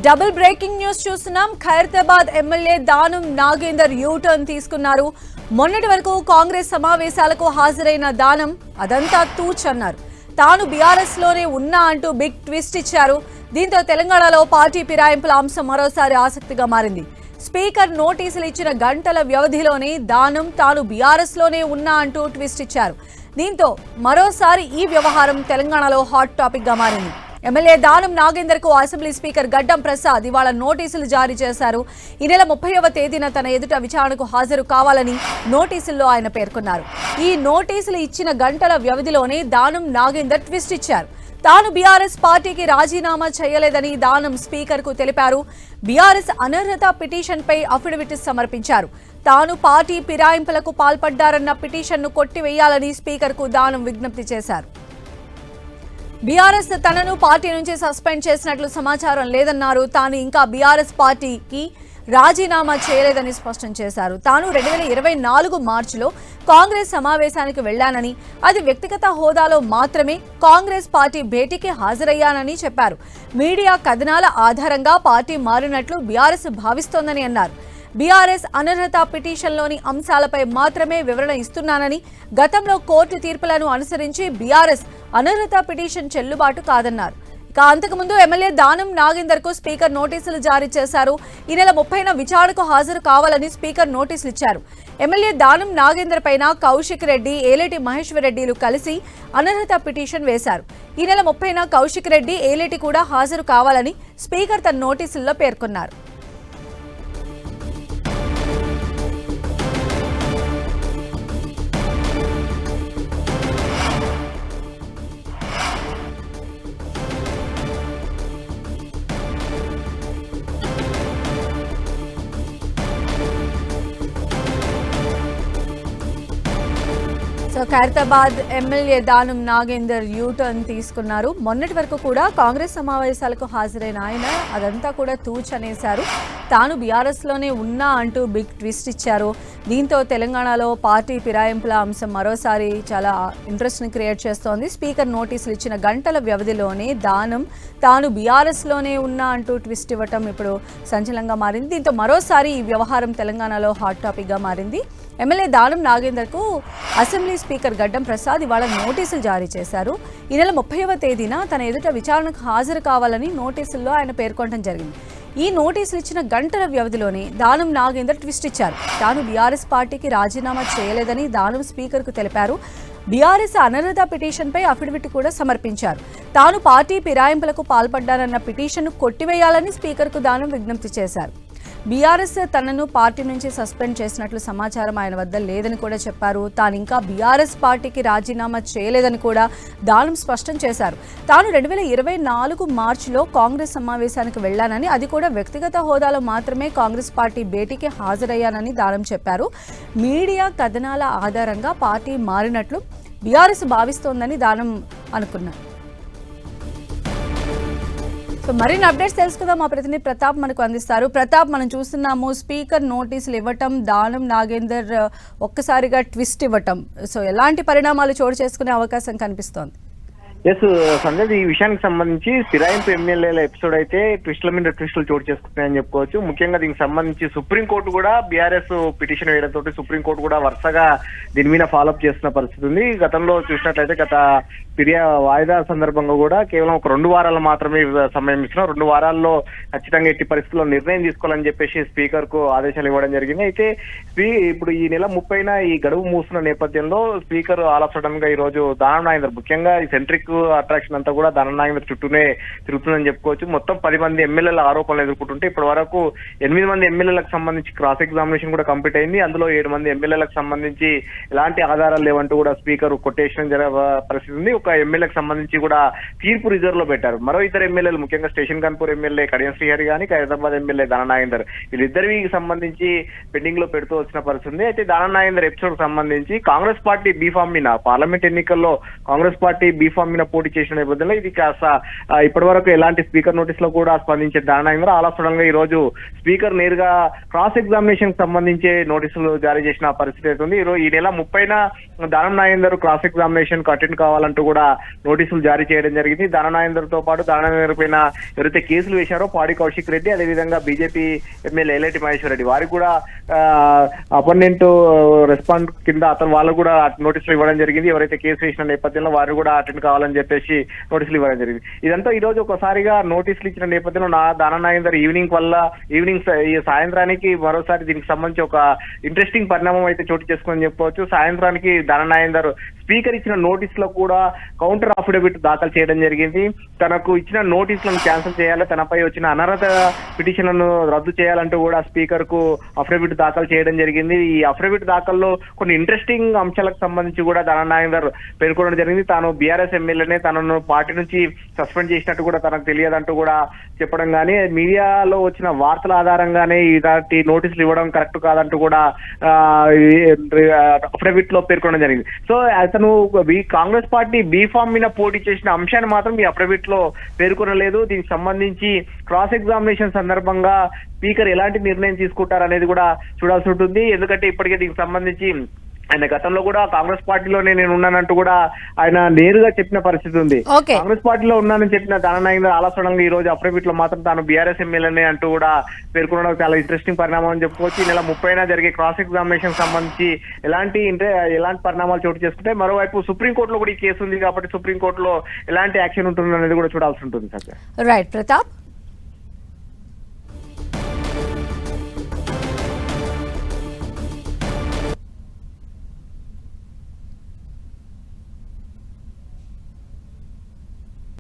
Double breaking news చూస్తున్నాం. Khairatabad MLA Danam Nagender U turn తీసుకున్నారు. మొన్నటి వరకు కాంగ్రెస్ సమావేశాలకు హాజరైన దానం అదంతా తూచ్ అన్నారు. తాను బీఆర్ఎస్ లోనే ఉన్నా అంటూ బిగ్ ట్విస్ట్ ఇచ్చారు. దీంతో తెలంగాణలో పార్టీ ఫిరాయింపుల అంశం మరోసారి ఆసక్తిగా మారింది. స్పీకర్ నోటీసులు ఇచ్చిన గంటల వ్యవధిలోనే దానం తాను బీఆర్ఎస్ లోనే ఉన్నా అంటూ ట్విస్ట్ ఇచ్చారు. దీంతో మరోసారి ఈ వ్యవహారం తెలంగాణలో హాట్ టాపిక్ గా మారింది. ఎమ్మెల్యే దానం నాగేందర్ కు అసెంబ్లీ స్పీకర్ గడ్డం ప్రసాద్ ఇవాళ నోటీసులు జారీ చేశారు. ఈ నెల 30వ తేదీన తన ఎదుట విచారణకు హాజరు కావాలని నోటీసుల్లో ఆయన పేర్కొన్నారు. ఈ నోటీసులు ఇచ్చిన గంటల వ్యవధిలోనే దానం నాగేందర్ ట్విస్ట్ ఇచ్చారు. తాను బీఆర్ఎస్ పార్టీకి రాజీనామా చేయలేదని దానం స్పీకర్ కు తెలిపారు. బీఆర్ఎస్ అనర్హత పిటిషన్ పై అఫిడవిట్ సమర్పించారు. తాను పార్టీ ఫిరాయింపులకు పాల్పడ్డారన్న పిటిషన్ను కొట్టివేయాలని స్పీకర్ కు దానం విజ్ఞప్తి చేశారు. బీఆర్ఎస్ తనను పార్టీ నుంచి సస్పెండ్ చేసినట్లు సమాచారం లేదన్నారు. తాను ఇంకా బీఆర్ఎస్ పార్టీకి రాజీనామా చేయలేదని స్పష్టం చేశారు. తాను 2024 మార్చిలో కాంగ్రెస్ సమావేశానికి వెళ్లానని, అది వ్యక్తిగత హోదాలో మాత్రమే కాంగ్రెస్ పార్టీ భేటీకి హాజరయ్యానని చెప్పారు. మీడియా కథనాల ఆధారంగా పార్టీ మారినట్లు బీఆర్ఎస్ భావిస్తోందని అన్నారు. బీఆర్ఎస్ అనర్హత పిటిషన్లోని అంశాలపై మాత్రమే వివరణ ఇస్తున్నానని, గతంలో కోర్టు తీర్పులను అనుసరించి బీఆర్ఎస్ అనర్హత పిటిషన్ చెల్లుబాటు కాదన్నారు. ఇక అంతకుముందు ఎమ్మెల్యే దానం నాగేందర్ కు స్పీకర్ నోటీసులు జారీ చేశారు. ఈ నెల 30న విచారణకు హాజరు కావాలని స్పీకర్ నోటీసులు ఇచ్చారు. ఎమ్మెల్యే దానం నాగేందర్ పైన కౌశిక్ రెడ్డి, ఏలేటి మహేశ్వర్ రెడ్డిలు కలిసి అనర్హత పిటిషన్ వేశారు. ఈ నెల 30న కౌశిక్ రెడ్డి, ఏలేటి కూడా హాజరు కావాలని స్పీకర్ తన నోటీసుల్లో పేర్కొన్నారు. So Khairatabad MLA Danam Nagender U turn తీసుకున్నారు. మొన్నటి వరకు కూడా కాంగ్రెస్ సమావేశాలకు హాజరైన ఆయన అదంతా కూడా తూచ్ అనేశారు. తాను బీఆర్ఎస్ లోనే ఉన్నా అంటూ బిగ్ ట్విస్ట్ ఇచ్చారు. దీంతో తెలంగాణలో పార్టీ ఫిరాయింపుల అంశం మరోసారి చాలా ఇంట్రెస్ట్ ని క్రియేట్ చేస్తోంది. స్పీకర్ నోటీసులు ఇచ్చిన గంటల వ్యవధిలోనే దానం తాను బీఆర్ఎస్ లోనే ఉన్నా అంటూ ట్విస్ట్ ఇవ్వటం ఇప్పుడు సంచలనంగా మారింది. దీంతో మరోసారి ఈ వ్యవహారం తెలంగాణలో హాట్ టాపిక్ గా మారింది. ఎమ్మెల్యే దానం నాగేందర్ కు అసెంబ్లీ స్పీకర్ గడ్డం ప్రసాద్ ఇవాళ నోటీసులు జారీ చేశారు. ఈ నెల 30వ తేదీన తన ఎదుట విచారణకు హాజరు కావాలని నోటీసుల్లో ఆయన పేర్కొనడం జరిగింది. ఈ నోటీసులు ఇచ్చిన గంటల వ్యవధిలోనే దానం నాగేందర్ ట్విస్ట్ ఇచ్చారు. తాను బీఆర్ఎస్ పార్టీకి రాజీనామా చేయలేదని దానం స్పీకర్ కు తెలిపారు. బీఆర్ఎస్ అనర్హత పిటిషన్ పై అఫిడవిట్ కూడా సమర్పించారు. తాను పార్టీ ఫిరాయింపులకు పాల్పడ్డారన్న పిటిషన్ను కొట్టివేయాలని స్పీకర్ కు దానం విజ్ఞప్తి చేశారు. బీఆర్ఎస్ తనను పార్టీ నుంచి సస్పెండ్ చేసినట్లు సమాచారం ఆయన వద్ద లేదని కూడా చెప్పారు. తాను ఇంకా బీఆర్ఎస్ పార్టీకి రాజీనామా చేయలేదని కూడా దానం స్పష్టం చేశారు. తాను 2024 మార్చిలో కాంగ్రెస్ సమావేశానికి వెళ్లానని, అది కూడా వ్యక్తిగత హోదాలో మాత్రమే కాంగ్రెస్ పార్టీ భేటీకి హాజరయ్యానని దానం చెప్పారు. మీడియా కథనాల ఆధారంగా పార్టీ మారినట్లు బీఆర్ఎస్ భావిస్తోందని దానం అనుకున్నారు. సో మరిన్ని అప్డేట్స్ తెలుసుకుందాం. మా ప్రతినిధి ప్రతాప్ మనకు అందిస్తారు. ప్రతాప్, మనం చూస్తున్నాము స్పీకర్ నోటీసులు ఇవ్వటం, దానం నాగేందర్ ఒక్కసారిగా ట్విస్ట్ ఇవ్వటం, సో ఎలాంటి పరిణామాలు చోటు చేసుకునే అవకాశం కనిపిస్తోంది? ఎస్ సంజయ్, ఈ విషయానికి సంబంధించి ఫిరాయింపు ఎమ్మెల్యేల ఎపిసోడ్ అయితే ట్విస్టుల మీద ట్విస్టులు చోటు చేసుకుంటాయని చెప్పుకోవచ్చు. ముఖ్యంగా దీనికి సంబంధించి సుప్రీంకోర్టు కూడా బీఆర్ఎస్ పిటిషన్ వేయడంతో సుప్రీంకోర్టు కూడా వరుసగా దీని మీద ఫాలోఅప్ చేస్తున్న పరిస్థితి ఉంది. గతంలో చూసినట్లయితే గత వాయిదా సందర్భంగా కూడా కేవలం ఒక 2 వారాలు మాత్రమే సమయం ఇస్తున్నా, 2 వారాల్లో ఖచ్చితంగా ఎట్టి పరిస్థితుల్లో నిర్ణయం తీసుకోవాలని చెప్పేసి స్పీకర్ కు ఆదేశాలు ఇవ్వడం జరిగింది. అయితే ఇప్పుడు ఈ నెల 30న ఈ గడువు మూసిన నేపథ్యంలో స్పీకర్ ఆల్ ఆఫ్ సడన్ గా ఈ రోజు దానం నాగేందర్, ముఖ్యంగా ఈ సెంట్రిక్ అట్రాక్షన్ అంతా కూడా దానం నాగేందర్ చుట్టూనే తిరుగుతుందని చెప్పుకోవచ్చు. మొత్తం 10 మంది ఎమ్మెల్యేల ఆరోపణలు ఎదుర్కొంటుంటే ఇప్పటి వరకు 8 మంది ఎమ్మెల్యేలకు సంబంధించి క్రాస్ ఎగ్జామినేషన్ కూడా కంప్లీట్ అయింది. అందులో 7 మంది ఎమ్మెల్యేలకు సంబంధించి ఎలాంటి ఆధారాలు లేవంటూ కూడా స్పీకర్ కొటేషన్ పరిస్థితి ఉంది. ఒక ఎమ్మెల్యేకి సంబంధించి కూడా తీర్పు రిజర్వ్ లో పెట్టారు. మరో ఇద్దరు ఎమ్మెల్యేలు, ముఖ్యంగా స్టేషన్ కాన్పూర్ ఎమ్మెల్యే కడియం శ్రీహరి గాని, ఖైరతాబాద్ ఎమ్మెల్యే దానం నాగేందర్, వీళ్ళిద్దరికి సంబంధించి పెండింగ్ లో పెడుతూ వచ్చిన పరిస్థితి ఉంది. అయితే దానం నాగేందర్ ఎపిసోడ్ సంబంధించి కాంగ్రెస్ పార్టీ బీఫామ్ మీద, పార్లమెంట్ ఎన్నికల్లో కాంగ్రెస్ పార్టీ బీఫామ్ మీద పోటీ చేసిన నేపథ్యంలో ఇది కాస్త ఇప్పటి వరకు ఎలాంటి స్పీకర్ నోటీస్ లో కూడా స్పందించే Danam Nagender all of sudden గా ఈ రోజు స్పీకర్ నేరుగా క్రాస్ ఎగ్జామినేషన్ సంబంధించి నోటీసులు జారీ చేసిన పరిస్థితి అవుతుంది. ఈ నెల 30న Danam Nagender cross examination attend కావాలంటూ కూడా కూడా నోటీసులు జారీ చేయడం జరిగింది. దాననాగేందర్ తో పాటు దాననాగేందర్ పైన ఎవరైతే కేసులు వేశారో పాడి కౌశిక్ రెడ్డి, అదేవిధంగా BJP MLA LIT Maheshwar Reddy, వారికి కూడా అపోనెంట్ రెస్పాండ్ కింద అతను వాళ్ళు కూడా నోటీసులు ఇవ్వడం జరిగింది. ఎవరైతే కేసు వేసిన నేపథ్యంలో వారు కూడా అటెండ్ కావాలని చెప్పేసి నోటీసులు ఇవ్వడం జరిగింది. ఇదంతా ఈ రోజు ఒకసారిగా నోటీసులు ఇచ్చిన నేపథ్యంలో దాననాగేందర్ ఈవినింగ్ ఈ సాయంత్రానికి మరోసారి దీనికి సంబంధించి ఒక ఇంట్రెస్టింగ్ పరిణామం అయితే చోటు చేసుకుని చెప్పవచ్చు. సాయంత్రానికి దాననాగేందర్ స్పీకర్ ఇచ్చిన నోటీసులో కూడా కౌంటర్ అఫిడవిట్ దాఖలు చేయడం జరిగింది. తనకు ఇచ్చిన నోటీసులను క్యాన్సిల్ చేయాలి, తనపై వచ్చిన అనర్హత పిటిషన్లను రద్దు చేయాలంటూ కూడా స్పీకర్ కు అఫిడవిట్ దాఖలు చేయడం జరిగింది. ఈ అఫిడవిట్ దాఖల్లో కొన్ని ఇంట్రెస్టింగ్ అంశాలకు సంబంధించి కూడా దాననాగేందర్ పేర్కొనడం జరిగింది. తాను బీఆర్ఎస్ ఎమ్మెల్యేనే, తనను పార్టీ నుంచి సస్పెండ్ చేసినట్టు కూడా తనకు తెలియదంటూ కూడా చెప్పడం, కానీ మీడియాలో వచ్చిన వార్తల ఆధారంగానే ఇలాంటి నోటీసులు ఇవ్వడం కరెక్ట్ కాదంటూ కూడా అఫిడవిట్ లో పేర్కొనడం జరిగింది. సో అతను కాంగ్రెస్ పార్టీ బీఫామ్ మీద పోటీ చేసిన అంశాన్ని మాత్రం ఈ అఫిడవిట్ లో పేర్కొనలేదు. దీనికి సంబంధించి క్రాస్ ఎగ్జామినేషన్ సందర్భంగా స్పీకర్ ఎలాంటి నిర్ణయం తీసుకుంటారనేది కూడా చూడాల్సి ఉంటుంది. ఎందుకంటే ఇప్పటికే దీనికి సంబంధించి ఆయన గతంలో కూడా కాంగ్రెస్ పార్టీలోనే నేను ఉన్నానంటూ కూడా ఆయన నేరుగా చెప్పిన పరిస్థితి ఉంది. కాంగ్రెస్ పార్టీలో ఉన్నానని చెప్పిన దాననాగేందర్ ఆలస్యంగా ఈ రోజు అఫిడవిట్ లో మాత్రం తాను బీఆర్ఎస్ ఎమ్మెల్యేనే అంటూ కూడా పేర్కొనడం చాలా ఇంట్రెస్టింగ్ పరిణామం అని చెప్పుకోవచ్చు. ఈ నెల 30న జరిగే క్రాస్ ఎగ్జామినేషన్ సంబంధించి ఎలాంటి పరిణామాలు చోటు చేసుకుంటే, మరోవైపు సుప్రీంకోర్టులో కూడా ఈ కేసు ఉంది కాబట్టి సుప్రీంకోర్టులో ఎలాంటి యాక్షన్ ఉంటుంది అనేది కూడా చూడాల్సి ఉంటుంది. రైట్ ప్రతాప్.